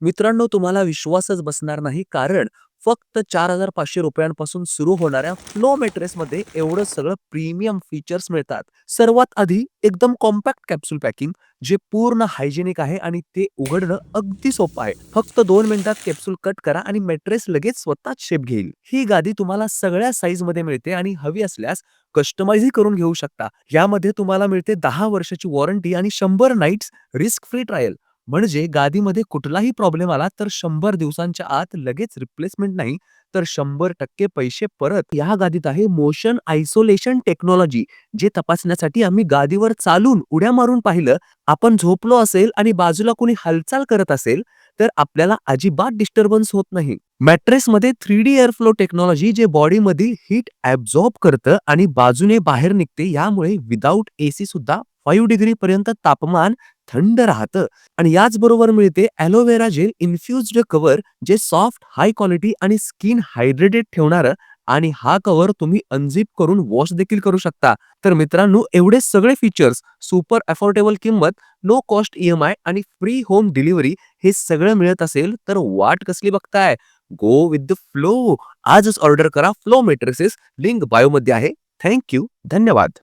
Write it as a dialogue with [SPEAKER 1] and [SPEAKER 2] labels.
[SPEAKER 1] मित्रांनो, तुम्हाला विश्वासच बसणार नाही, कारण फक्त 4,500 रुपयांपासून सुरू होणाऱ्या फ्लो मॅट्रेसमध्ये एवढं सगळं प्रीमियम फीचर्स मिळतात. सर्वात आधी एकदम कॉम्पॅक्ट कॅप्सूल पॅकिंग, जे पूर्ण हायजेनिक आहे आणि ते उघडणं अगदी सोपं आहे. फक्त 2 मिनिटात कॅप्सूल कट करा आणि मॅट्रेस लगेच स्वतःच शेप घेईल. ही गादी तुम्हाला सगळ्या साईजमध्ये मिळते आणि हवी असल्यास कस्टमाइजही करून घेऊ शकता. यामध्ये तुम्हाला मिळते 10 वर्षाची वॉरंटी आणि 100 नाईट्स रिस्क फ्री ट्रायल. म्हणजे गादीमध्ये कुठलाही प्रॉब्लेम आला तर 100 दिवसांच्या आत लगेच रिप्लेसमेंट नाही, तर 100% पैसे परत. या गादीत आहे मोशन आयसोलेशन टेक्नॉलॉजी, जे तपासण्यासाठी आम्ही गादीवर चालून उड्या मारून पाहिलं. आपण झोपलो असेल आणि बाजूला कोणी हालचाल करत असेल तर आपल्याला अजिबात डिस्टर्बन्स होत नाही. मॅट्रेसमध्ये 3D एअरफ्लो टेक्नॉलॉजी, जे बॉडीमधील हीट ॲब्झॉर्ब करतं आणि बाजूने बाहेर निघते. यामुळे विदाऊट एसी सुद्धा 5 डिग्री पर्यंत तापमान थंड राहतं. आणि याचबरोबर मिळते ॲलोवेरा जेल इन्फ्युज्ड कव्हर, जे सॉफ्ट, हाय क्वालिटी आणि स्किन हायड्रेटेड ठेवणारं. आणि हा कव्हर तुम्ही अनझिप करून वॉश देखील करू शकता. तर मित्रांनो, एवढे सगळे फीचर्स, सुपर अफोर्डेबल किंमत, नो कॉस्ट EMI आणि फ्री होम डिलिव्हरी, हे सगळं मिळत असेल तर वाट कसली बघताय? Go with the flow. आजच ऑर्डर करा फ्लो मॅट्रेसेस. लिंक बायोमध्ये आहे. Thank you. धन्यवाद.